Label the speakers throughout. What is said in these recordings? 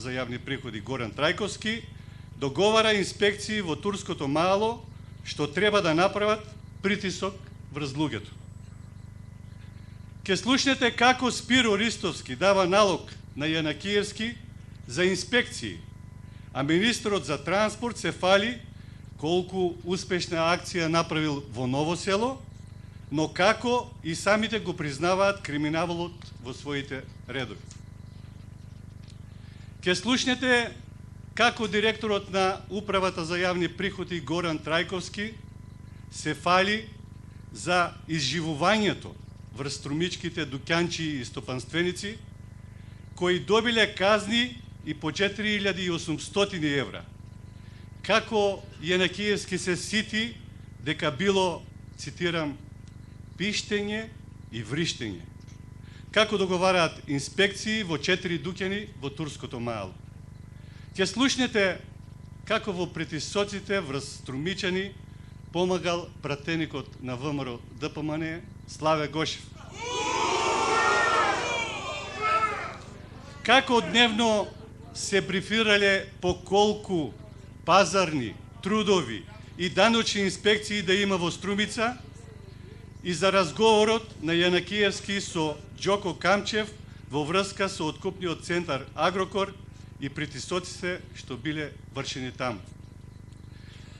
Speaker 1: за јавни приходи Горан Трајковски договара инспекции во турското Мало што треба да направат притисок врз луѓето. Ке слушнете како Спиро Ристовски дава налог на Јанакиевски за инспекции, а министрот за транспорт се фали колку успешна акција направил во Ново Село, но како и самите го признаваат криминалот во своите редови. Ке слушнете како директорот на Управата за јавни приходи Горан Трајковски се фали за изживувањето врз струмичките дуќанчи и стопанственици кои добиле казни и по 4800 евра. Како Јанакиевски се сити дека било, цитирам, пиштење и вриштење. Како договараат инспекции во 4 дуќани во турското Мало. Ќе слушнете како во притисоците врз струмичани помагал пратеникот на ВМРО ДПМН Славе Гошев. Како дневно се брифирале по колку пазарни, трудови и даночни инспекции да има во Струмица и за разговорот на Јанакиевски со Џоко Камчев во врска со откупниот центар Агрокор и притисоците што биле вршени таму.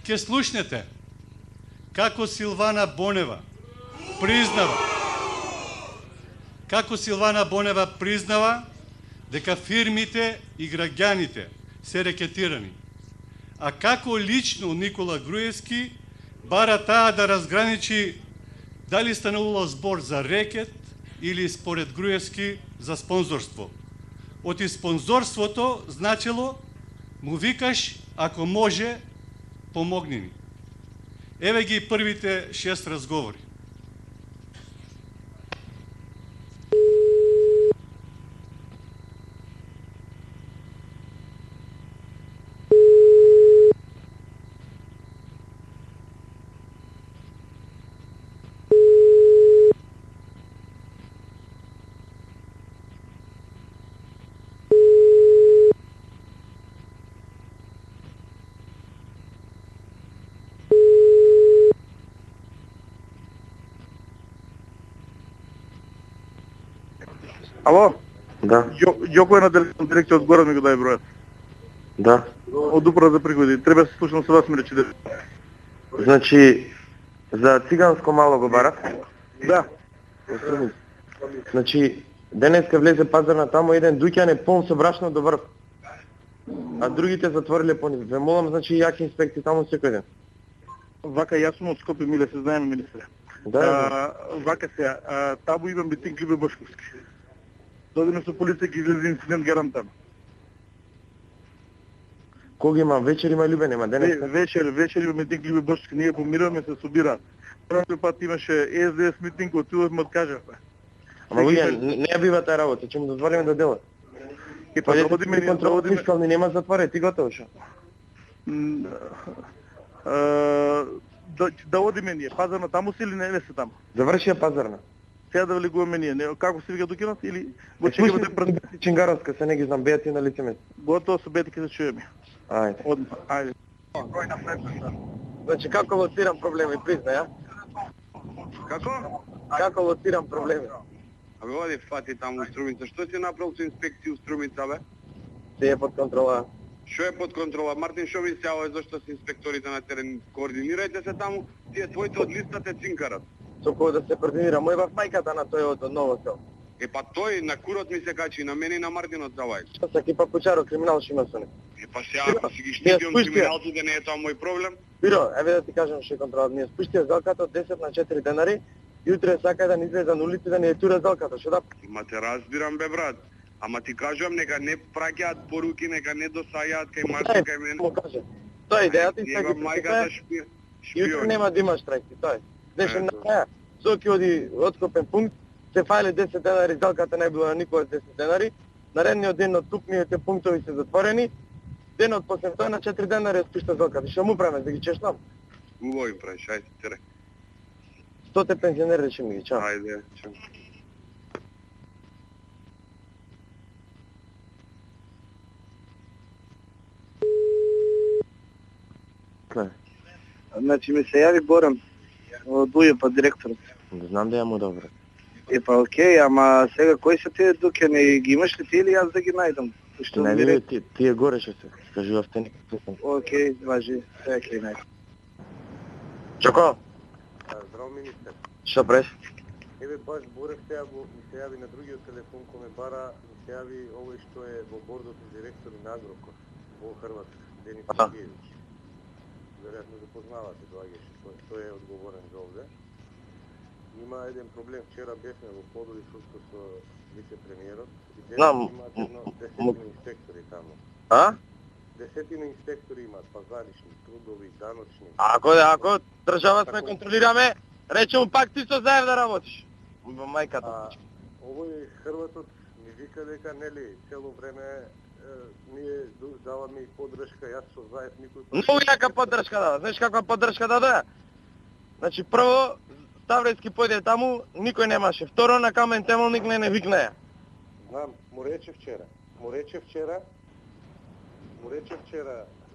Speaker 1: Ке слушнете како Силвана Бонева признава дека фирмите и граѓаните се рекетирани, а како лично Никола Груевски бара таа да разграничи дали станувало збор за рекет или според Груевски за спонзорство. Оти спонзорството значело му викаш ако може помогни ни. Еве ги првите 6 разговори.
Speaker 2: Ало?
Speaker 3: Да.
Speaker 2: Јоко е на директорот Горан ми го даде бројот.
Speaker 3: Да.
Speaker 2: Од Управа за приходи. Треба се слушам со вас, ми рече.
Speaker 3: Значи, за циганско Мало го барав?
Speaker 2: Да.
Speaker 3: Значи, денеска влезе пазарна таму еден дуќан е полн со брашно до врв. А другите затвориле по нив. Ве молам, значи, јаки инспекции таму секој ден.
Speaker 2: Вака јас сум од Скопје, миле, се знаеме, министре.
Speaker 3: Да.
Speaker 2: Вака се, табу имам митинг Любе Бошковски. Додиме со полиција ги излезе инцидент гарантан.
Speaker 3: Кога има вечер, има Любе, нема денеска?
Speaker 2: Вечер има митинг Любе Бошковски, ние помираме, се собираат. Првиот пат имаше СДС митинг, отидовме откажавме.
Speaker 3: Ама луѓе, не ја бива таа работа, ќе му дозволиме да дела.
Speaker 2: И па
Speaker 3: доводиме контрол фискални нема затвора, ти готово шо?
Speaker 2: Да одиме ние, пазарна таму си или не се таму?
Speaker 3: Завршија пазарна.
Speaker 2: Сега да влегуваме ние, како се вика докинат или го чекаме да пред
Speaker 3: Чингаровска, се не ги знам, беати на лице место.
Speaker 2: Готово со бетите да чуеме.
Speaker 3: Ајде.
Speaker 2: Ајде.
Speaker 3: Значи како лоцирам проблеми, призна, ја?
Speaker 4: Како?
Speaker 3: Како лоцирам проблеми?
Speaker 4: Абе, оди фати таму у Струмица. Што си направил со инспекција у Струмица, бе?
Speaker 3: Се е под контрола.
Speaker 4: Што е под контрола? Мартин, што ми се јавува зашто се инспекторите на терен? Координирајте се таму, тие твоите од листата цинкарат.
Speaker 3: Со кој да се координира? Мој бав мајката на тој од Ново Село.
Speaker 4: Е па тој на курот ми се качи, на мене и на Мартинот завај.
Speaker 3: Што са кипа Кучаро, криминал шо има со него?
Speaker 4: Е па сега, ако си ги штитиум криминалците, не е тоа мој проблем?
Speaker 3: Биро, еве да ти кажам што е контрола. Ние спуштија залката од 10 на 4 денари и утре сака да ни излезе на улица да ни етура залката, што да?
Speaker 4: Ма те разбирам, бе, брат. Ама ти кажувам, нека не праќаат поруки, нека не досаѓаат кај Мартин, кај мене.
Speaker 3: Му каже. Тоа е идејата и
Speaker 4: сега мајката
Speaker 3: и утре нема да има штрajки, тоа е. Днешен на краја. Соки оди откопен пункт, се фајле 10 денари, залката не било на никој 10 денари, наредниот ден од тупниите пунктови се затворени, денот после тоа на 4 денари спишта залката. Што му правиме, да ги чешнам?
Speaker 4: Убаво им правиш, ајде, тере.
Speaker 3: 100 пензионери рече ми ги, чао.
Speaker 4: Ајде, чао.
Speaker 5: Кај?
Speaker 3: Значи ми се јави Горан од УЈП директорот.
Speaker 5: Не знам да ја му добро.
Speaker 3: Па окей, ама сега кои се тие дуќани, ги имаш ли ти или јас да ги најдам?
Speaker 5: Што не ви тие горе што се. Кажувавте некој.
Speaker 3: Окей, важи, сега ќе најдам.
Speaker 5: Чоко,
Speaker 6: Здраво, министер.
Speaker 5: што преш?
Speaker 6: Еве баш Борев сега ми се јави на другиот телефон кој ме бара, ми се јави овој што е во бордот на директори на Агрокор во Хрватска, Денис Сергеевич. Веројатно го познавате, доаѓаше, тој е одговорен за овде. Има еден проблем, вчера бевме во подови со вице-премиерот и
Speaker 5: Знам,
Speaker 6: имаат едно 10 инспектори таму.
Speaker 5: А?
Speaker 6: 10 инспектори имаат, пазаришни, трудови, даночни.
Speaker 5: Ако држава сме контролираме, рече му пак ти со заев да работиш. Мајката.
Speaker 6: Овој Хрватот ми вика дека нели цело време ние даваме и поддршка, јас со заев никој.
Speaker 5: Многу јака поддршка дава. Знаеш каква поддршка даде? Значи прво Ставрејски појде таму, никој немаше. Второ на Камен Темелник не викнеја.
Speaker 6: Знам, му рече вчера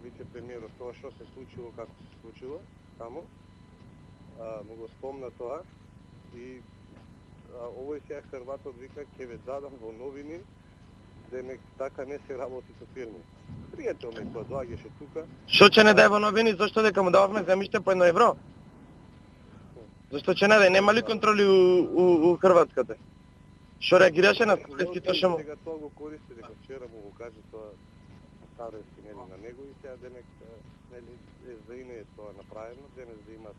Speaker 6: вице-премиерот тоа што се случило, како се случило таму. Му го спомна тоа и овој сега Хрватот вика ќе ве дадам во новини дека така не се работи со фирми. Пријател ми кој доаѓаше тука.
Speaker 5: Што ќе не дај во новини, зашто дека му дававме земјиште по 1 евро? Зашто ќе не дај, нема ли контроли у Хрватската? Што реагираше на Ставрејски тоа што му?
Speaker 6: Сега тоа го користи, дека вчера му го каже тоа Ставрејски нели на него и сега денек нели СДИ е тоа направено, денес да има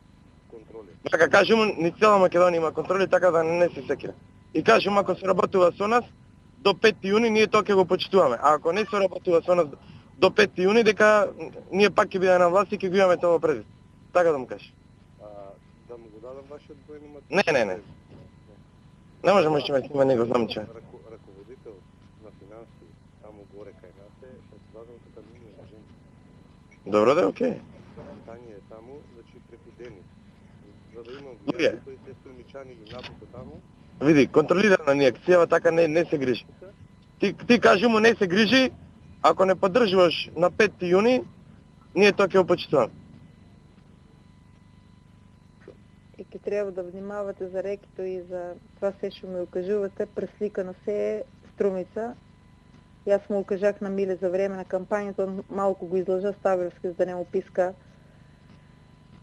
Speaker 6: контроли.
Speaker 5: Така кажи му, ни цела Македонија има контроли, така да не се секира. И кажи му, ако се работува со нас, до 5 јуни ние тоа ќе го почитуваме. А ако не се работува со нас до 5 јуни, дека ние пак ќе биде на власт и ќе го имаме тоа предвид. Така да му кажеш.
Speaker 6: Да му го дадам вашиот број номер?
Speaker 5: Не. Не можеме што ме снима него, знам че.
Speaker 6: Раководител на финанси, таму горе кај нас е председателката Милена Женка.
Speaker 5: Добро да, окей.
Speaker 6: Питање е таму, значи преку Денис. За да имам
Speaker 5: Добре.
Speaker 6: влијание, тој се струмичани ги напука таму.
Speaker 5: Види, контролирана ни акцијава така не се грижи. Ти кажи му не се грижи, ако не поддржуваш на 5 јуни, ние тоа ќе го почитуваме.
Speaker 7: И ќе треба да внимавате за рекито и за това се што ми укажувате, пресликано се е Струмица. Јас му укажах на Миле за време на кампањата, малку го излажа Ставревски за да не му писка.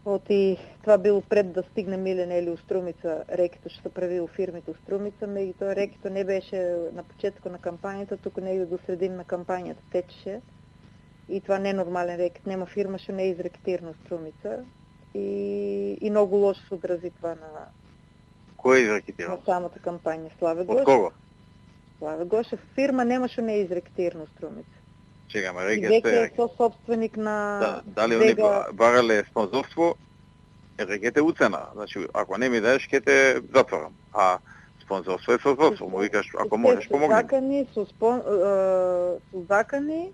Speaker 7: Оти това било пред да стигне Миле нели у Струмица, рекито што се прави у фирмите у Струмица, меѓутоа рекито не беше на почетокот на кампањата, туку негде до средина на кампањата течеше. И това не е нормален рекет, нема фирма што не е изрекетирана у Струмица. И многу лошо се одрази това на
Speaker 2: Кој е изрекетиран?
Speaker 7: на самата кампања. Славе
Speaker 2: Од
Speaker 7: Гошев.
Speaker 2: кого?
Speaker 7: Славе Гошев. Фирма нема што не е изрекетирана у Струмица.
Speaker 2: Чека, ме
Speaker 7: И
Speaker 2: реке
Speaker 7: веќе
Speaker 2: се.
Speaker 7: е собственик на
Speaker 2: Дали они
Speaker 7: Вега.
Speaker 2: барале спонзорство? Рекете уцена. Значи, ако не ми даеш, ќе те затворам. А спонзорство е спонзорство. Му викаш, ако можеш, помогни.
Speaker 7: Закани, со закани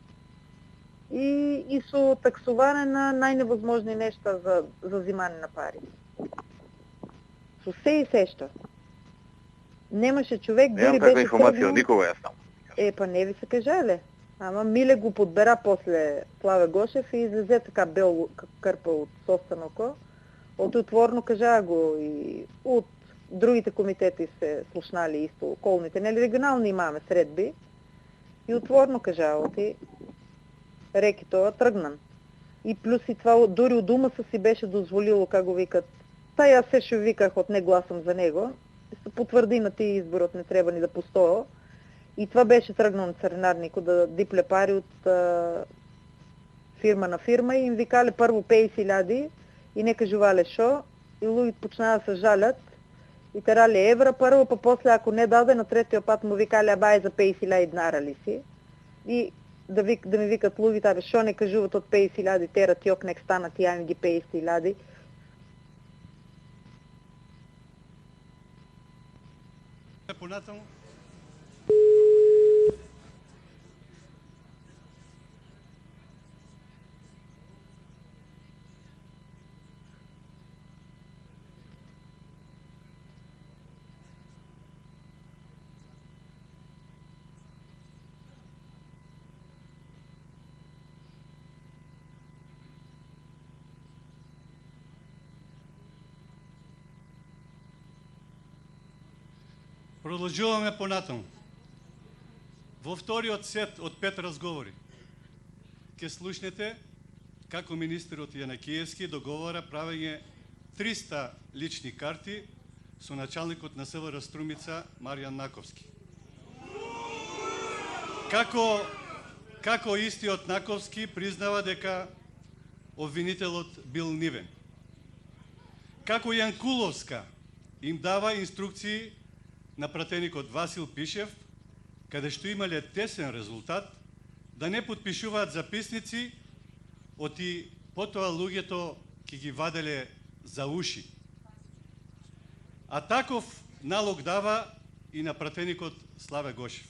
Speaker 7: и со таксување на најневозможни нешта за зимане на пари. Со се и се што. Немаше човек,
Speaker 2: Немам
Speaker 7: дури
Speaker 2: таква
Speaker 7: беше
Speaker 2: информација од
Speaker 7: тргнал.
Speaker 2: никога јас там.
Speaker 7: Па не ви се кажале. Ама Миле го подбера после Славе Гошев и излезе така бел крпа од состаноко. Од отворно кажа го и од другите комитети се слушнали исто околните, нели регионални имаме средби. И отворно кажа оти реки тоа тргнан. И плюс и това дури од ума си беше дозволило, како го викат. Та јас се што виках од не гласам за него. Се потврди на тие изборот не треба ни да постои. И това беше тргнал на царинарникот да дипле пари од фирма на фирма и им викале прво 50.000 и не кажувале шо и луѓето почнаа да се жалят и терале евра прво, па после ако не даде на третиот пат му викале абај за 50.000 динара ли си и да ми викат луѓето абе шо не кажуват од 50.000 терат јок нек станат и јави ги 50.000.
Speaker 1: Понатаму. Продолжуваме понатаму. Во вториот сет од 5 разговори ќе слушнете како министерот Јанакиевски договора правење 300 лични карти со началникот на СВР Струмица Маријан Наковски. Како истиот Наковски признава дека обвинителот бил нивен. Како Јанкуловска им дава инструкции на пратеникот Васил Пишев, каде што имале тесен резултат, да не потпишуваат записници, оти потоа луѓето ќе ги ваделе за уши. А таков налог дава и на пратеникот Славе Гошев.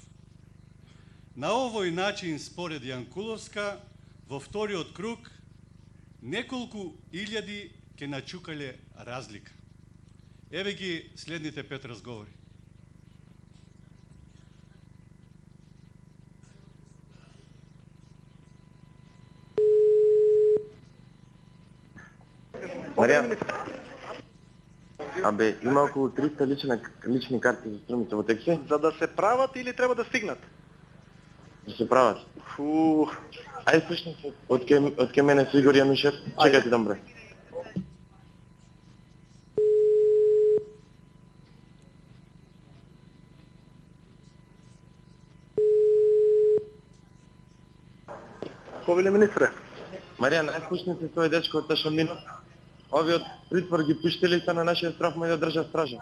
Speaker 1: На овој начин, според Јанкуловска, во вториот круг, неколку илјади ќе начукале разлика. Еве ги следните 5 разговори.
Speaker 5: Маријан, абе, има околу 300 лични карти за Струмица во текси?
Speaker 3: За да се прават или треба да стигнат?
Speaker 5: Да се прават.
Speaker 3: Фу.
Speaker 5: Ајде слушни се, од ке мене со Игор Јамишев, чекај ти дам број.
Speaker 3: Повеле министре.
Speaker 5: Маријан, ајде слушни се тој дечко од Ташамнино. Овие од притвор ги пуштили и се на нашиот страх му да држа стража.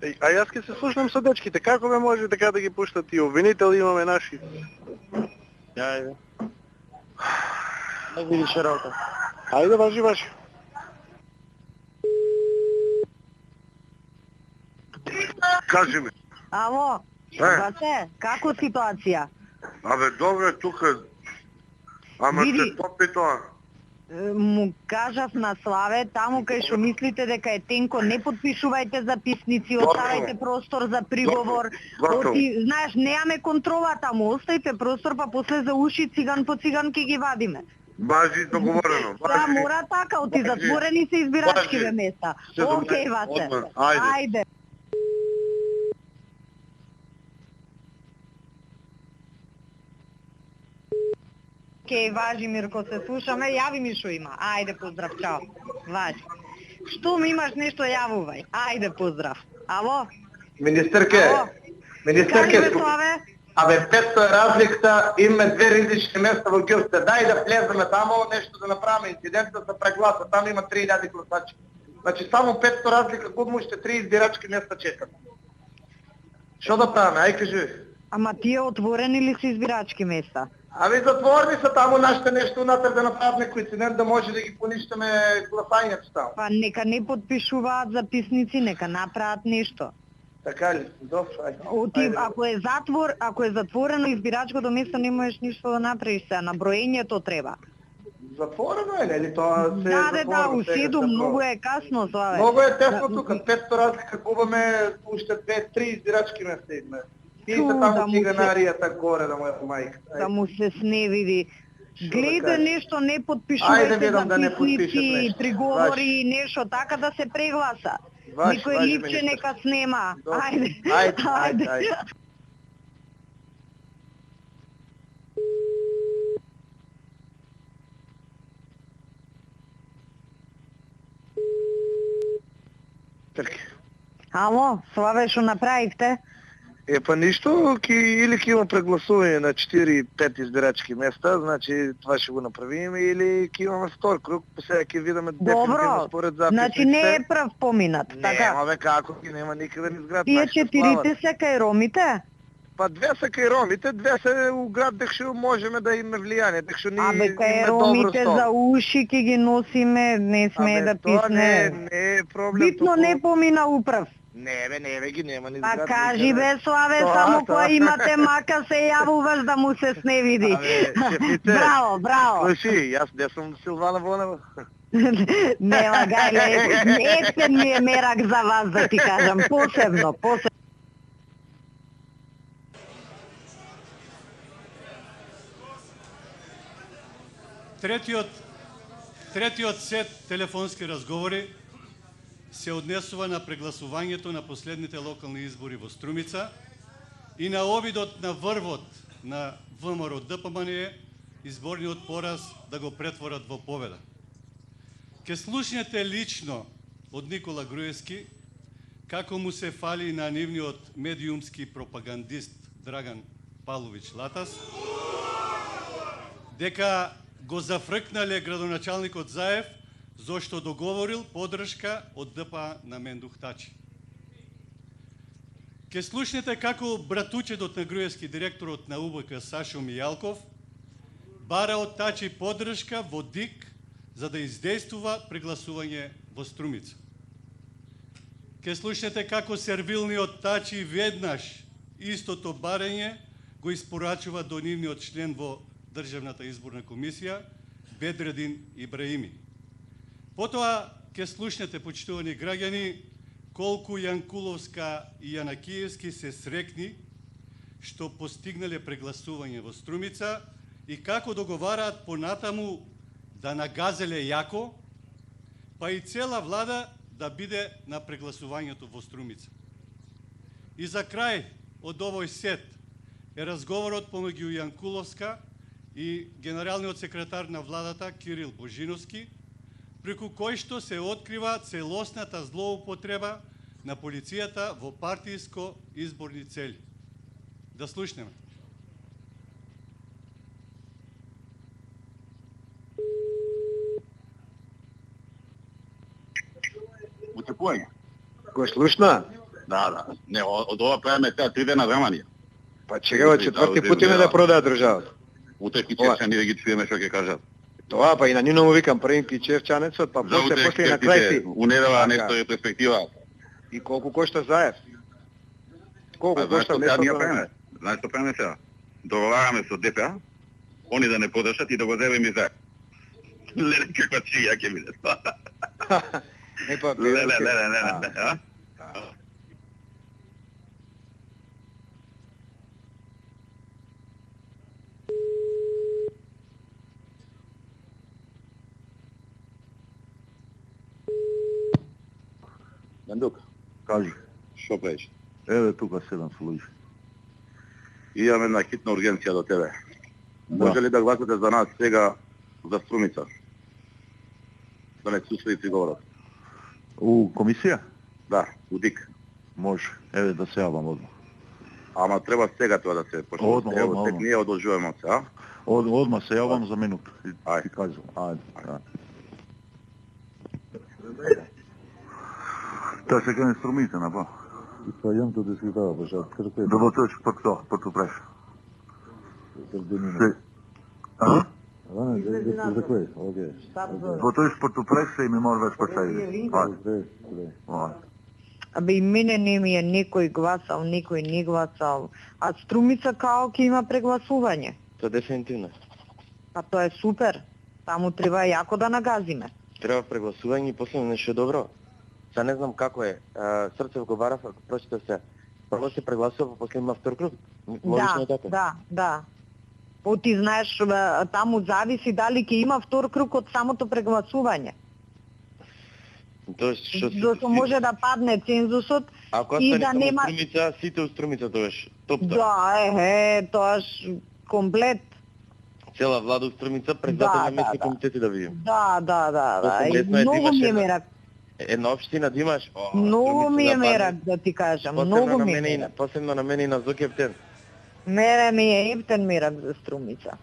Speaker 3: А јас ќе се слушнам со дечките. Како ме може така да ги пуштат и обвинители имаме наши?
Speaker 5: Ајде. Ајде видиш работа.
Speaker 3: Ајде, важи.
Speaker 8: Кажи ми.
Speaker 7: Ало, бате, како ситуација?
Speaker 8: Абе, добре, тука. Ама
Speaker 7: Види.
Speaker 8: се топи тоа.
Speaker 7: Му кажав на Славе, таму кај што мислите дека е тенко, не потпишувајте записници, оставајте простор за приговор.
Speaker 8: Готово.
Speaker 7: Оти, знаеш, немаме контрола таму, оставите простор, па после за уши циган по циган ќе ги вадиме.
Speaker 8: Бажи договорено.
Speaker 7: Да, мора така, оти затворени се избирачкиве
Speaker 8: Бажи.
Speaker 7: места.
Speaker 8: Се добре.
Speaker 7: Океј, Васе.
Speaker 8: Одмар, ајде.
Speaker 7: Ајде. Океј, важи, Мирко, се слушаме, јави ми шо има. Ајде, поздрав, чао. Важи. Штом имаш нешто, јавувај. Ајде, поздрав. Ало?
Speaker 5: Министерке,
Speaker 7: Ало? Кажи ме, Славе?
Speaker 5: абе 500 е разликата, имаме 2 ризични места во Гюрте. Дај да влеземе таму, нешто да направиме инцидент, да се прегласа. Таму има 3000 гласачи. Значи само 500 разлика, код му уште 3 избирачки места чекат. Што да правиме? Ај кажи.
Speaker 7: Ама тие отворени ли се избирачки места?
Speaker 5: Абе затворни се таму нашите нешто унатре да направат некој инцидент да може да ги поништиме гласањето таму.
Speaker 7: Па нека не потпишуваат записници, нека направат нешто.
Speaker 5: Така ли? Добро, ајде.
Speaker 7: Оти,
Speaker 5: Ајде.
Speaker 7: ако е затворено избирачкото место, не можеш ништо да направиш се, на броењето треба.
Speaker 5: Затворено е, нели? Тоа се
Speaker 7: Да, у 7, многу е касно, Славе.
Speaker 5: Многу е тесно тука, 500 разлика губаме уште 2-3 избирачки места идме. И се
Speaker 7: да
Speaker 5: таму
Speaker 7: му
Speaker 5: циганаријата горе да му е мајка.
Speaker 7: Да му се сневиди.
Speaker 5: Што да
Speaker 7: Гледај
Speaker 5: кажеш?
Speaker 7: нешто, не
Speaker 5: Ајде,
Speaker 7: потпишувајте
Speaker 5: видам да не
Speaker 7: записници,
Speaker 5: потпишат нешто.
Speaker 7: приговори, нешто, така да се прегласа.
Speaker 5: Ваш,
Speaker 7: Никој
Speaker 5: ваш,
Speaker 7: липче
Speaker 5: министр.
Speaker 7: нека снема.
Speaker 5: Добро.
Speaker 7: Ајде.
Speaker 5: Ајде.
Speaker 3: Терки.
Speaker 7: Ало, Славе, што направивте?
Speaker 3: Е, па ништо, или ќе има прегласување на 4-5 избирачки места, значи това ќе го направиме, или ќе имаме втор круг, сега ќе видиме дефинитивно според записниците.
Speaker 7: Значи не е прв поминат, така?
Speaker 3: Нема бе, како ги нема никаде ни зград.
Speaker 7: Тие
Speaker 3: нашите
Speaker 7: четирите се кај ромите?
Speaker 3: Па 2 се кај ромите, 2 се у град дек што можеме да имаме влијание, дек што ни
Speaker 7: Абе, кај
Speaker 3: имаме добро
Speaker 7: ромите
Speaker 3: сто.
Speaker 7: за уши ќе ги носиме, не смее да
Speaker 3: Тоа
Speaker 7: писне.
Speaker 3: не е проблем.
Speaker 7: Битно
Speaker 3: туку-
Speaker 7: не помина управ.
Speaker 3: Не бе, ги нема ни
Speaker 7: Па
Speaker 3: зград.
Speaker 7: кажи бе, Славе,
Speaker 3: Тоа,
Speaker 7: само
Speaker 3: тоа.
Speaker 7: која имате мака се јавуваш да му се сневиди.
Speaker 3: Абе, шефите,
Speaker 7: Браво.
Speaker 3: Слуши, јас не сум Силвана Вонева.
Speaker 7: Нема гајле, ефтен ми е мерак за вас да ти кажам, посебно.
Speaker 1: Третиот сет телефонски разговори се однесува на прегласувањето на последните локални избори во Струмица и на обидот на врвот на ВМРО ДПМН изборниот пораз да го претворат во победа. Ке слушнете лично од Никола Груевски како му се фали на нивниот медиумски пропагандист Драган Павлович Латас, дека го зафркнале градоначалникот Заев зошто договорил поддршка од ДПА на Мендух Тачи. Ке слушнете како братучедот на Груевски, директорот на УБК Сашо Мијалков, бара од Тачи поддршка во ДИК за да издействува прегласување во Струмица. Ке слушнете како сервилниот Тачи веднаш истото барање го испорачува до нивниот член во Државната изборна комисија, Бедредин Ибраими. Потоа ке слушнете, почитувани граѓани, колку Јанкуловска и Јанакиевски се срекни што постигнале прегласување во Струмица и како договараат понатаму да нагазеле јако, па и цела влада да биде на прегласувањето во Струмица. И за крај од овој сет е разговорот помеѓу Јанкуловска и генералниот секретар на владата Кирил Божиновски, преку кој што се открива целосната злоупотреба на полицијата во партијско изборни цели. Да слушнеме.
Speaker 2: Утекување.
Speaker 3: Го слушна?
Speaker 2: Да. Не, од ова правиме теа 3 дена времанија.
Speaker 3: Па чега, четврти пат име да продаа државата.
Speaker 2: Утеки чевчани да ги чуеме што ќе кажат.
Speaker 3: Тоа па и на нивно му викам првинки чевчанецот, па после и на крај си.
Speaker 2: Унедава нешто е перспектива.
Speaker 3: И колку кошта Заев? Колку кошта
Speaker 2: нешто? Ние правиме. Знаеш што правиме сега? Договараме со ДПА, они да не подршат и да го земеме и Заев. Леле, каква чија ќе биде.
Speaker 3: Леле.
Speaker 2: Мендук,
Speaker 8: Кажи.
Speaker 2: што правиш?
Speaker 8: Еве тука седам слушам.
Speaker 2: Имаме една хитна ургенција до тебе. Може ли да гласате за нас сега за Струмица? Да не суслици говорат.
Speaker 8: У комисија?
Speaker 2: Да, у ДИК.
Speaker 8: Може. Еве да се јавам одма.
Speaker 2: Ама треба сега тоа да се почне.
Speaker 8: Одма.
Speaker 2: Тек ние одолжуваме се, а?
Speaker 8: Одма се јавам за минута.
Speaker 2: Ајде.
Speaker 8: Ти кажам. Ајде. Та се ке Струмица, на ба.
Speaker 6: Па јам тоа да се дава, баша, крпе.
Speaker 8: Да тоа што преш.
Speaker 6: Се.
Speaker 8: А?
Speaker 6: За кој? Окей.
Speaker 8: Тоа што преш се ми мора да спасајде. Ајде.
Speaker 7: Абе и мене не ми е некој гласал, некој не гласал. А Струмица као ќе има прегласување.
Speaker 3: Тоа дефинитивно.
Speaker 7: А тоа е супер. Таму треба јако да нагазиме.
Speaker 3: Треба прегласување и после нешто добро. Са не знам како е. Срцев го барав, ако прочитав се. Прво се прегласува, после има втор круг.
Speaker 7: Да. О, ти знаеш, таму зависи дали ќе има втор круг од самото прегласување. Зашто може да падне цензусот и да нема...
Speaker 3: Ако Струмица, сите у Струмица тоаш. Топ-топ.
Speaker 7: Да, тоаш комплет.
Speaker 3: Цела влада у Струмица, председател на местни комитети да видим.
Speaker 7: Да. Многу ми е мерак.
Speaker 3: Една општина да имаш...
Speaker 7: Многу ми е мерак, да ти кажам. Многу ми е мерак.
Speaker 3: Посебно на мене и на Зоки Ептен.
Speaker 7: Мене ми е ептен мерак за Струмица.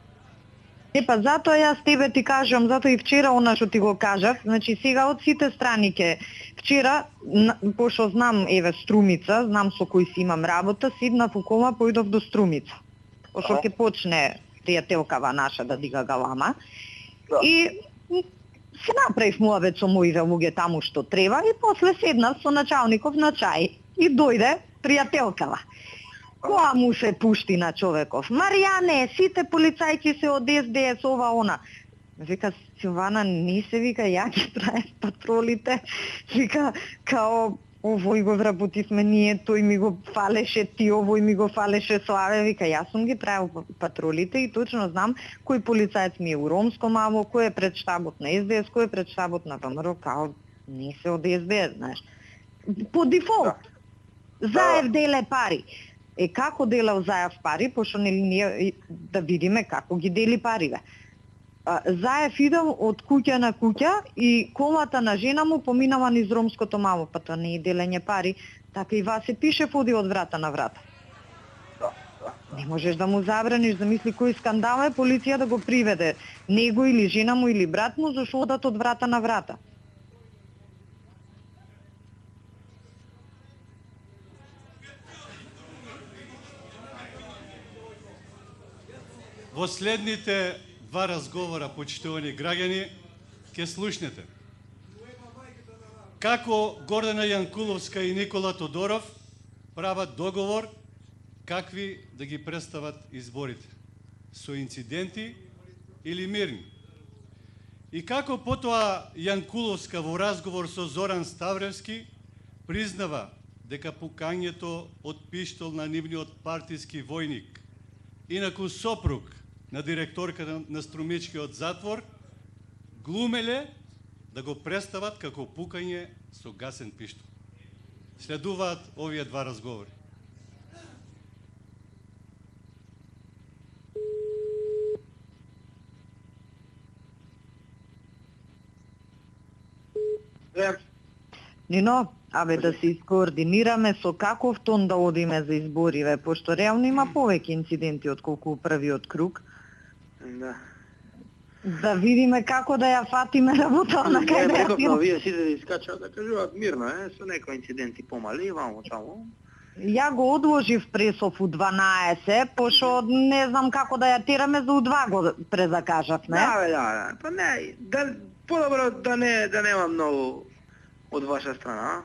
Speaker 7: Па затоа јас тебе ти кажам, затоа и вчера она што ти го кажав, значи сега од сите страни ке вчера, пошто знам еве Струмица, знам со кој си имам работа, седнав у кома, поидов до Струмица. Пошто ќе почне пријателкава наша да дига галама. И се направив муабет со моите луѓе таму што треба и после седнав со началников на чај и дојде пријателкава. Која му се пушти на човеков? Маријане, сите полицајци се од СДС, ова, она. Вика, Силвана, не се вика, ја ги трае патролите. Вика, као, овој го вработивме ние, тој ми го фалеше, ти овој ми го фалеше, Славе. Вика, јас сум ги правил патролите и точно знам кој полицаец ми е у Ромско маво, кој е пред штабот на СДС, кој е пред штабот на ВМРО, као, не се од СДС, знаеш. По дефолт. Заев деле пари. Како делал Заев пари, пошто нели ние да видиме како ги дели париве. Заев идам од куќа на куќа и комата на жена му поминава низ ромското мамо, па тоа не е делење пари, така и Васе Пишев оди од врата на врата. Не можеш да му забраниш, да мисли кој скандал е, полиција да го приведе него или жена му или брат му, зашто одат од врата на врата.
Speaker 1: Во следните два разговора, почитувани граѓани, ќе слушнете како Гордана Јанкуловска и Никола Тодоров прават договор какви да ги представат изборите, со инциденти или мирни. И како потоа Јанкуловска во разговор со Зоран Ставревски признава дека пукањето од пиштол на нивниот партиски војник, инаку сопруг на директорката на Струмичкиот затвор, глумеле да го представат како пукање со гасен пиштол. Следуваат овие два разговори.
Speaker 7: Нино, да се искоординираме со каков тон да одиме за избориве, пошто реално има повеќе инциденти отколку првиот круг.
Speaker 3: Да.
Speaker 7: Да видиме како да ја фатиме работа на кај да ја
Speaker 3: тираме. Вие сите да искачат да кажуваат мирно, со некои инциденти помали, вамо таму.
Speaker 7: Ја го одложив пресов у 12, пошто не знам како да ја тераме за у 2 го презакажавме.
Speaker 3: Да. Па не, подобро да нема многу од ваша страна.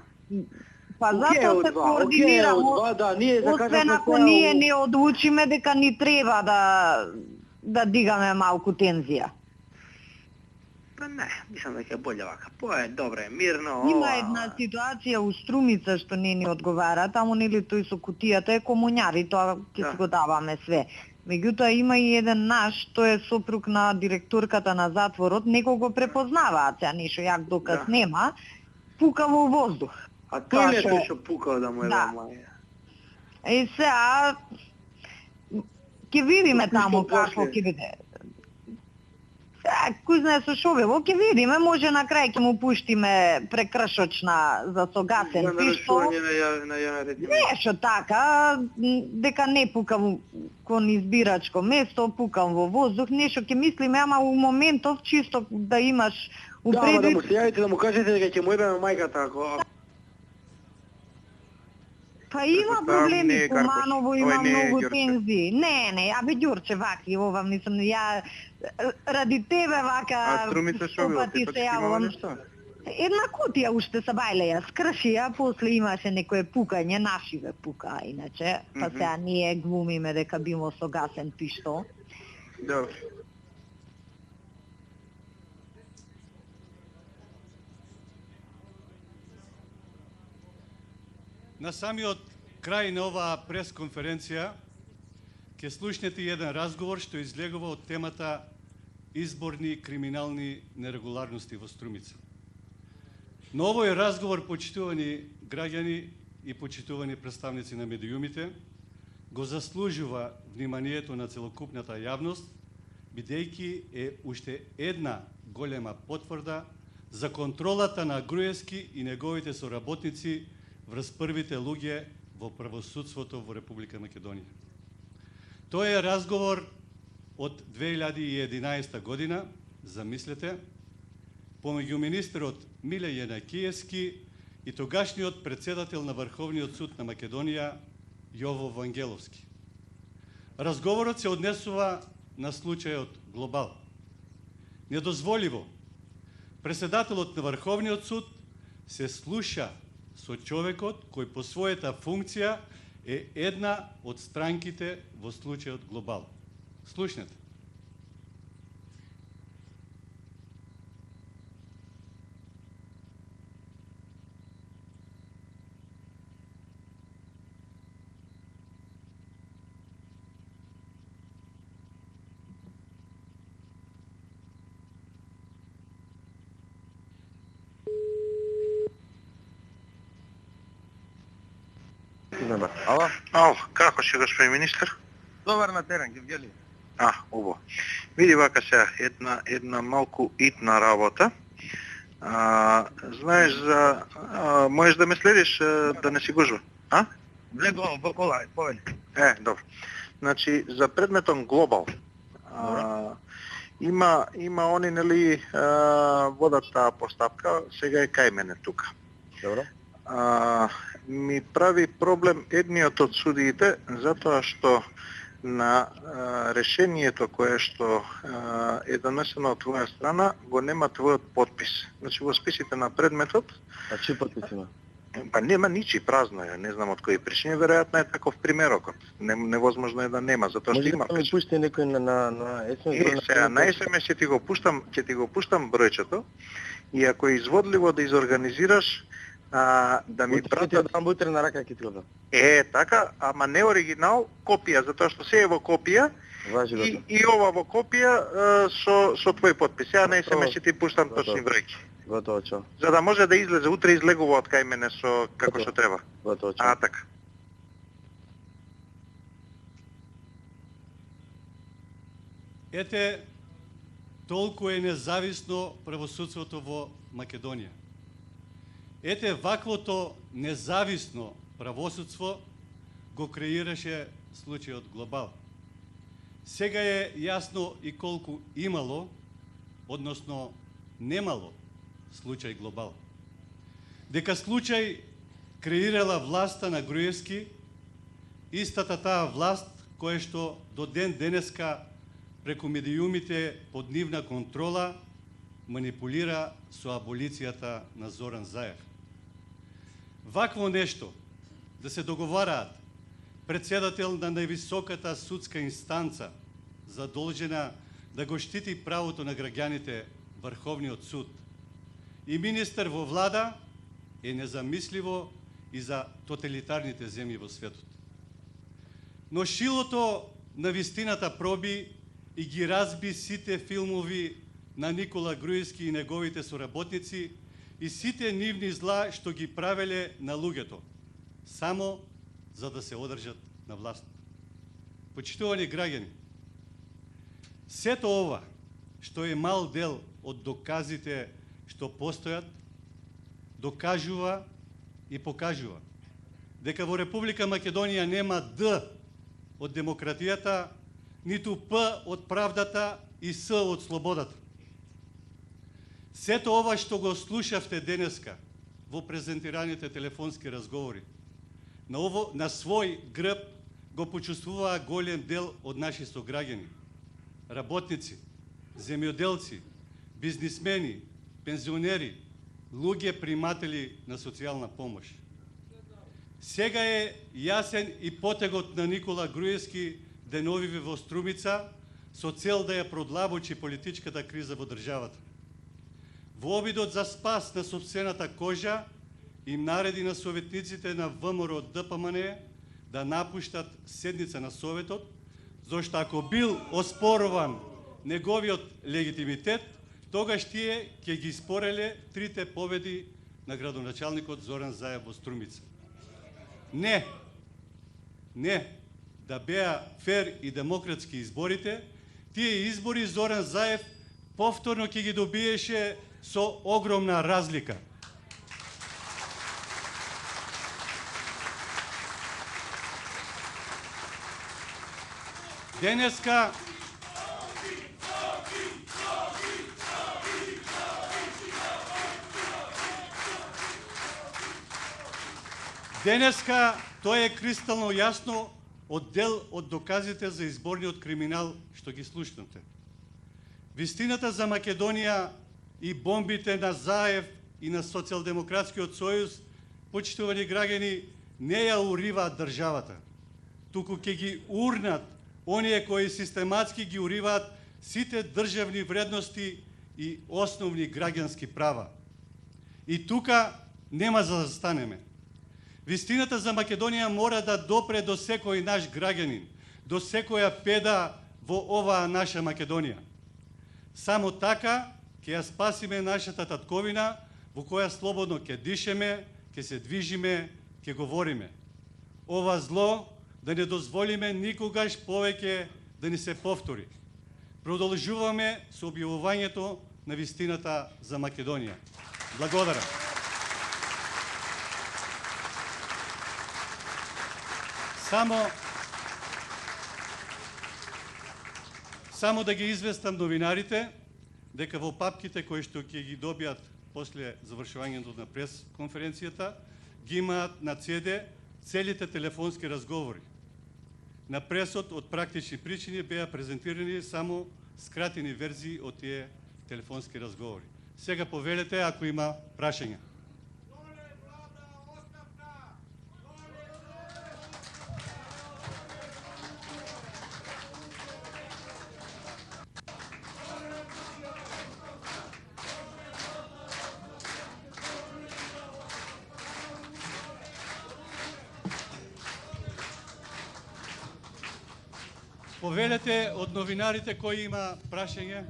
Speaker 7: Па затоа се координирamo.
Speaker 3: Да, ние закажавме.
Speaker 7: Освен ако ние не одлучиме дека ни треба да дигаме малку тензија.
Speaker 3: Па не, мислам дека е боле вака. Добре, мирно.
Speaker 7: Има една ситуација у Струмица што не ни одговара, таму нели тој со кутијата е комуњар и тоа ќе си го даваме све. Меѓутоа има и еден наш, тој е сопруг на директорката на затворот, него го препознаваат, сега нешто јак доказ нема, пука во воздух.
Speaker 3: А тој не тој што пукал да му е маја.
Speaker 7: И сега ќе видиме таму како ќе биде. Кој знае со шо било, ќе видиме, може на крај ќе му пуштиме прекршочна за согасен пиштол. Нешто така, дека не пукам кон избирачко место, пукам во воздух, нешто ќе мислиме, ама у моментов чисто да имаш
Speaker 3: упредвид. Да му се јавите да му кажете дека ќе му ебеме мајката ако...
Speaker 7: Па има проблеми, Куманово има многу тензии. Не, Ѓурче ваки, ова мислам, ја ради тебе вака...
Speaker 9: А Струмица шо било? Ти пак имала нешто?
Speaker 7: Една кутија уште са бајле ја скршија, после имаше некое пукање, нашиве пука, иначе, па сега ние глумиме дека бимо со гасен пиштол.
Speaker 9: Добре.
Speaker 1: На самиот крај на оваа пресконференција ќе слушнете еден разговор што излегува од темата изборни криминални нерегуларности во Струмица. Но овој разговор, почитувани граѓани и почитувани представници на медиумите, го заслужува вниманието на целокупната јавност, бидејќи е уште една голема потврда за контролата на Груевски и неговите соработници врз првите луѓе во правосудството во Република Македонија. Тој е разговор од 2011 година, замислете, помеѓу министерот Миле Јанакиевски и тогашниот председател на Врховниот суд на Македонија Јово Вангеловски. Разговорот се однесува на случајот Глобал. Недозволиво, председателот на Врховниот суд се слуша со човекот кој по својата функција е една од странките во случајот Глобал. Слушнете.
Speaker 3: сме бар. Ало?
Speaker 9: Ало, како си, господин министр?
Speaker 3: Добар на терен, Гевгели.
Speaker 9: Убаво. Види вака сега, една малку итна работа. Знаеш за... можеш да ме следиш, да не си гужва?
Speaker 3: Влегувам во кола, повели.
Speaker 9: Добро. Значи, за предметон глобал. Има они, нели, водат таа постапка, сега е кај мене тука.
Speaker 3: Добро.
Speaker 9: Ми прави проблем едниот од судиите, затоа што на решението кое што е донесено од твоја страна, го нема твојот подпис. Значи, во списите на предметот...
Speaker 3: А чиј подпис има?
Speaker 9: Па нема ничи, празно е, не знам од кои причини, веројатно е таков примерокот. Невозможно е да нема, затоа што има...
Speaker 3: Може да ми пушти некој на SMS?
Speaker 9: Сега, на SMS ќе ти го пуштам бројчето и ако е изводливо да изорганизираш, да ми пратат...
Speaker 3: Да утре на рака ќе ти го дам.
Speaker 9: Така, ама не оригинал, копија, затоа што се е во копија и ова во копија со твој подпис. Сега на SMS ти пуштам точни бројки.
Speaker 3: Готово, чао.
Speaker 9: За да може да излезе, утре излегува од кај мене со како што треба.
Speaker 3: Готово, чао.
Speaker 9: Така.
Speaker 1: Ете, толку е независно правосудството во Македонија. Ете, ваквото независно правосудство го креираше случајот Глобал. Сега е јасно и колку имало, односно немало, случај Глобал. Дека случај креирала власта на Груевски, истата таа власт која што до ден денеска преку медиумите под нивна контрола манипулира со аболицијата на Зоран Заев. Вакво нешто да се договараат председател на највисоката судска инстанца задолжена да го штити правото на граѓаните Врховниот суд и министер во влада е незамисливо и за тоталитарните земји во светот. Но шилото на вистината проби и ги разби сите филмови на Никола Груевски и неговите соработници и сите нивни зла што ги правеле на луѓето, само за да се одржат на власт. Почитувани граѓани, сето ова што е мал дел од доказите што постојат, докажува и покажува дека во Република Македонија нема Д од демократијата, ниту П од правдата и С од слободата. Сето ова што го слушавте денеска во презентираните телефонски разговори, на свој грб го почувствуваа голем дел од наши сограѓани, работници, земјоделци, бизнисмени, пензионери, луѓе приматели на социјална помош. Сега е јасен и потегот на Никола Груевски деновиве во Струмица со цел да ја продлабочи политичката криза во државата. Во обидот за спас на сопствената кожа им нареди на советниците на ВМРО ДПМН да напуштат седница на Советот, зашто ако бил оспоруван неговиот легитимитет, тогаш тие ќе ги спореле трите победи на градоначалникот Зоран Заев во Струмица. Не, да беа фер и демократски изборите, тие избори Зоран Заев повторно ќе ги добиеше со огромна разлика. Денеска тоа е кристално јасно од дел од доказите за изборниот криминал што ги слушнате. Вистината за Македонија и бомбите на Заев и на Социјалдемократскиот сојуз, почитувани граѓани, не ја уриваат државата, туку ќе ги урнат оние кои систематски ги уриваат сите државни вредности и основни граѓански права. И тука нема за да станеме. Вистината за Македонија мора да допре до секој наш граѓанин, до секоја педа во оваа наша Македонија. Само така ќе ја спасиме нашата татковина во која слободно ќе дишеме, ќе се движиме, ќе говориме. ова зло да не дозволиме никогаш повеќе да ни се повтори. Продолжуваме со објавувањето на вистината за Македонија. Благодарам. Само да ги известам новинарите дека во папките кои што ќе ги добијат после завршувањето на прес-конференцијата ги имаат на CD целите телефонски разговори. На пресот од практични причини беа презентирани само скратени верзии од тие телефонски разговори. Сега повелете ако има прашања. Повелете од новинарите кој има прашање.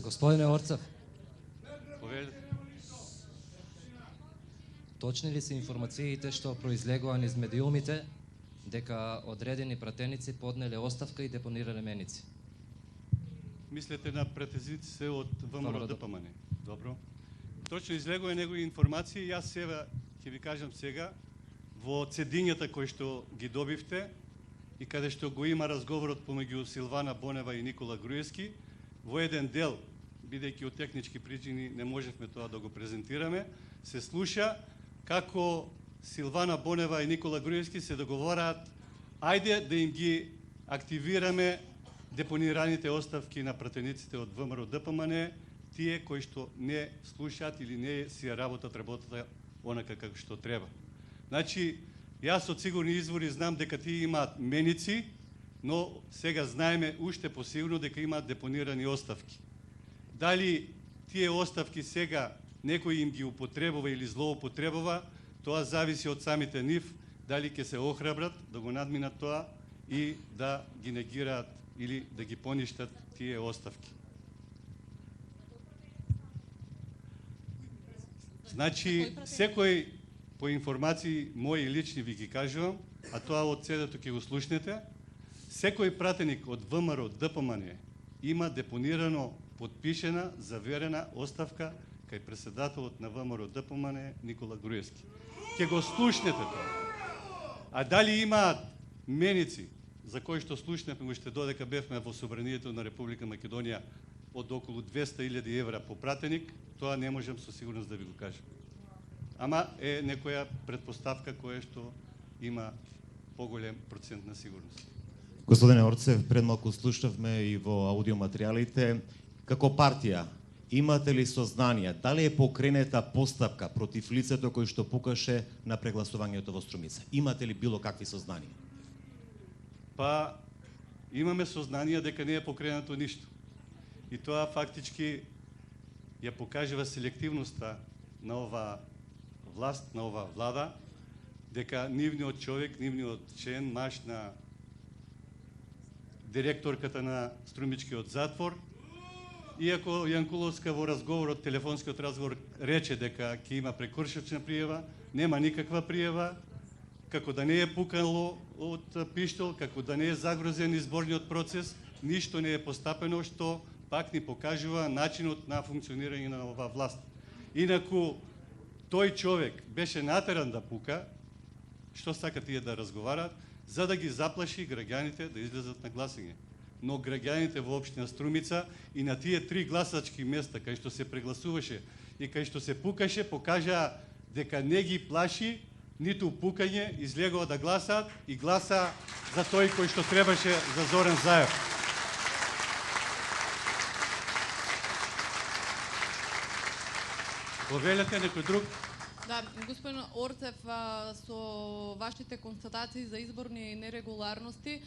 Speaker 10: Господине Орцев,
Speaker 1: Повелете.
Speaker 10: точни ли се информациите што произлегува низ медиумите дека одредени пратеници поднеле оставка и депонирале меници?
Speaker 1: Мислете на пратеници се од ВМРО ДПМН. Добро. Точно излегува негови информации. Јас сега ќе ви кажам сега во цедињата кои што ги добивте и каде што го има разговорот помеѓу Силвана Бонева и Никола Груевски, во еден дел, бидејќи од технички причини не можевме тоа да го презентираме, се слуша како Силвана Бонева и Никола Груевски се договораат ајде да им ги активираме депонираните оставки на пратениците од ВМРО ДПМН, тие кои што не слушаат или не си работат онака како што треба. Значи, јас од сигурни извори знам дека тие имаат меници, но сега знаеме уште посигурно дека имаат депонирани оставки. Дали тие оставки сега некој им ги употребува или злоупотребува, тоа зависи од самите нив, дали ќе се охрабрат да го надминат тоа и да ги негираат или да ги поништат тие оставки. Значи, секој по информации мои лични ви ги кажувам, а тоа од седето ќе го слушнете, секој пратеник од ВМРО ДПМН има депонирано, подпишена, заверена оставка кај председателот на ВМРО ДПМН Никола Груевски. Ќе го слушнете тоа. А дали имаат меници, за кои што слушневме уште додека бевме во Собранието на Република Македонија од околу 200.000 евра по пратеник, тоа не можам со сигурност да ви го кажам. Ама е некоја предпоставка која што има поголем процент на сигурност.
Speaker 11: Господине Орцев, пред малку слушавме и во аудиоматеријалите, како партија, имате ли сознание, дали е покренета постапка против лицето кој што покаше на прегласувањето во Струмица? Имате ли било какви сознанија?
Speaker 1: Па, имаме сознание дека не е покренато ништо. И тоа фактички ја покажува селективноста на ова власт, на ова влада, дека нивниот човек, нивниот член, маш на директорката на Струмичкиот затвор, иако Јанкуловска во разговорот, телефонскиот разговор, рече дека ќе има прекршечна пријава, нема никаква пријава, како да не е пукало од пиштол, како да не е загрозен изборниот процес, ништо не е постапено, што пак ни покажува начинот на функционирање на оваа власт. Инаку, тој човек беше натеран да пука, што сака тие да разговараат, за да ги заплаши граѓаните да излезат на гласање. Но граѓаните во општина Струмица и на тие 3 гласачки места кај што се прегласуваше и кај што се пукаше, покажаа дека не ги плаши ниту пукање, излегува да гласаат и гласа за тој кој што требаше, за Зоран Заев. Повелете некој друг?
Speaker 12: Да, господин Орцев, со вашите констатации за изборни нерегуларности,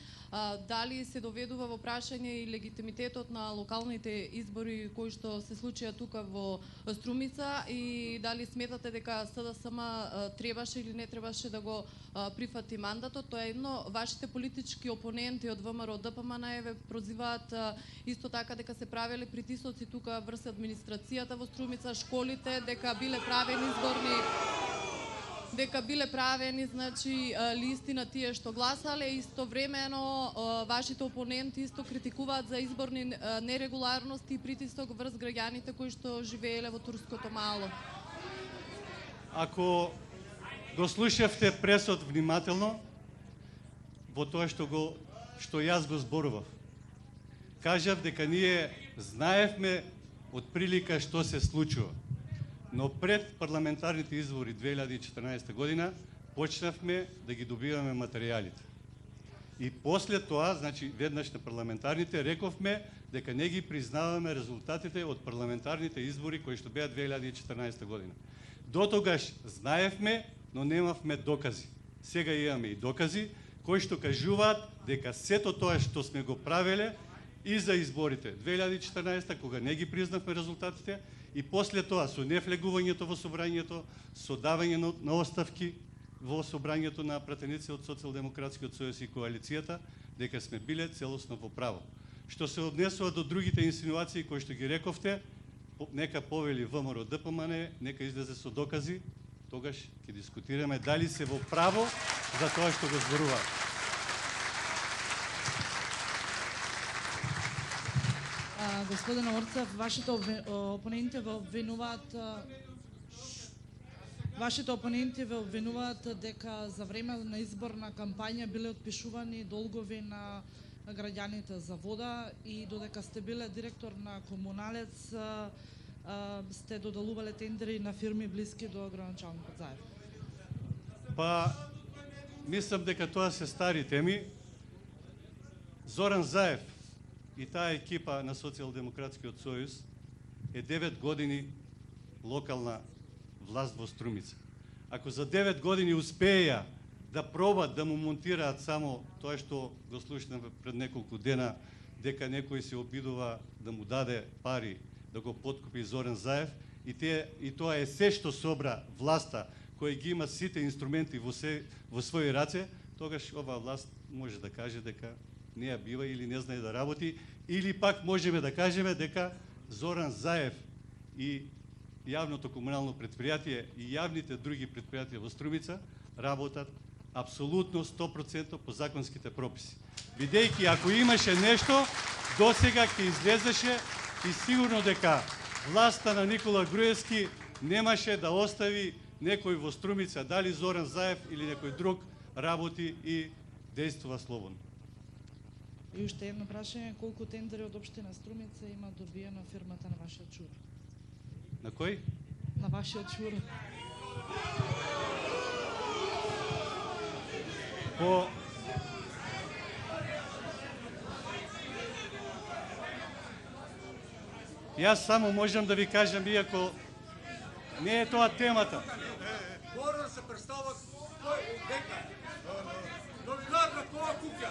Speaker 12: дали се доведува во прашање и легитимитетот на локалните избори кои што се случија тука во Струмица и дали сметате дека СДСМ требаше или не требаше да го прифати мандатот? Тоа е едно. Вашите политички опоненти од ВМРО ДПМН ве прозиваат исто така дека се правеле притисоци тука врз администрацијата во Струмица, школите, дека биле правени изборни дека биле правени значи листи на тие што гласале, истовремено вашите опоненти исто критикуваат за изборни нерегуларности и притисок врз граѓаните кои што живееле во турското мало.
Speaker 1: Ако го слушавте пресот внимателно, во тоа што јас го зборував, кажав дека ние знаевме од прилика што се случува, но пред парламентарните избори 2014 година почнавме да ги добиваме материјалите. И после тоа, значи веднаш на парламентарните, рековме дека не ги признаваме резултатите од парламентарните избори кои што беа 2014 година. До тогаш знаевме, но немавме докази. Сега имаме и докази кои што кажуваат дека сето тоа што сме го правеле и за изборите 2014 кога не ги признавме резултатите и после тоа со невлегувањето во собрањето, со давање на оставки во собрањето на пратеници од Социјалдемократскиот сојуз и коалицијата, дека сме биле целосно во право. Што се однесува до другите инсинуации кои што ги рековте, нека повели ВМРО ДПМН, нека излезе со докази, тогаш ќе дискутираме дали се во право за тоа што го зборуваат.
Speaker 13: Господин Орцев, вашите опоненти ве обвинуваат дека за време на изборна кампања биле отпишувани долгови на граѓаните за вода и додека сте биле директор на Комуналец сте доделувале тендери на фирми блиски до градоначалникот Заев.
Speaker 1: Па, мислам дека тоа се стари теми. Зоран Заев и таа екипа на Социјалдемократскиот сојуз е 9 години локална власт во Струмица. Ако за 9 години успеја да пробат да му монтираат само тоа што го слушнавме пред неколку дена, дека некој се обидува да му даде пари да го подкупи Зоран Заев, и тоа е се што собра власта, која ги има сите инструменти во своји раце, тогаш оваа власт може да каже дека не ја бива или не знае да работи, или пак можеме да кажеме дека Зоран Заев и јавното комунално предпријатие и јавните други предпријатија во Струмица работат апсолутно 100% по законските прописи. Бидејќи ако имаше нешто, досега ќе излезеше и сигурно дека власта на Никола Груевски немаше да остави некој во Струмица, дали Зоран Заев или некој друг, работи и действува слободно.
Speaker 13: И уште едно прашање, колку тендери од општина Струмица има добиено фирмата на вашиот чур?
Speaker 1: На кој?
Speaker 13: На вашиот чур.
Speaker 1: По Јас само можам да ви кажам, иако не е тоа темата.
Speaker 14: Мора да се представува дека новинар на која куќа.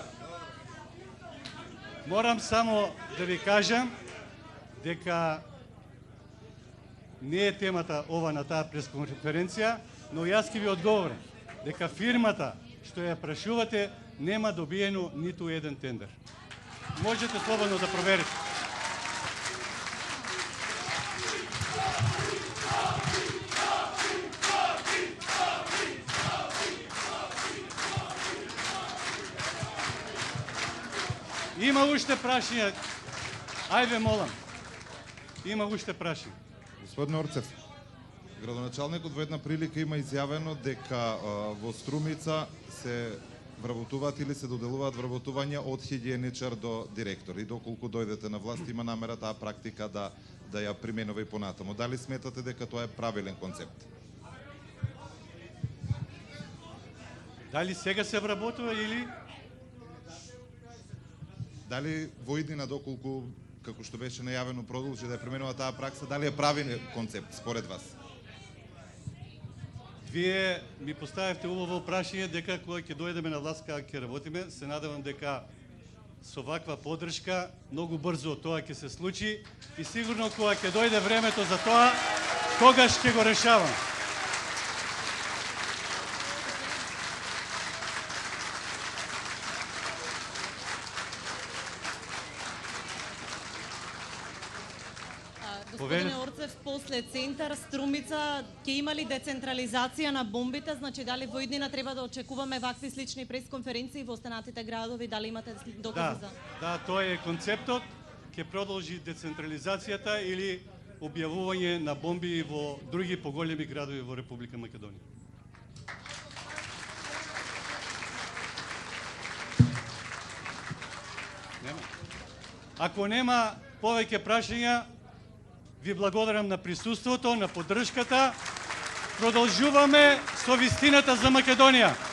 Speaker 1: Морам само да ви кажам дека не е темата ова на таа пресконференција, но јас ќе ви одговорам дека фирмата што ја прашувате нема добиено ниту еден тендер. Можете слободно да проверите. Има уште прашања. Ајде, молам. Има уште прашања.
Speaker 15: Господин Орцев, градоначалникот во една прилика има изјавено дека во Струмица се вработуваат или се доделуваат вработувања од хигиеничар до директор. И доколку дојдете на власт, има намера таа практика да ја применува и понатаму. Дали сметате дека тоа е правилен концепт?
Speaker 1: Дали сега се вработува или?
Speaker 15: Дали во иднина, доколку, како што беше најавено, продолжи да ја применува таа пракса, дали е правилен концепт според вас?
Speaker 1: Вие ми поставивте убаво прашање дека кога ќе дојдеме на власт, кога ќе работиме, се надевам дека со ваква поддршка многу брзо тоа ќе се случи и сигурно кога ќе дојде времето за тоа, тогаш ќе го решавам.
Speaker 16: Господине Орцев, после центар Струмица ќе има ли децентрализација на бомбите? Значи дали во иднина треба да очекуваме вакви слични пресконференции во останатите градови? Дали имате докази за?
Speaker 1: Да, тоа е концептот. Ќе продолжи децентрализацијата или објавување на бомби во други поголеми градови во Република Македонија. Ако нема повеќе прашања, ви благодарам на присуството, на поддршката. Продолжуваме со вистината за Македонија.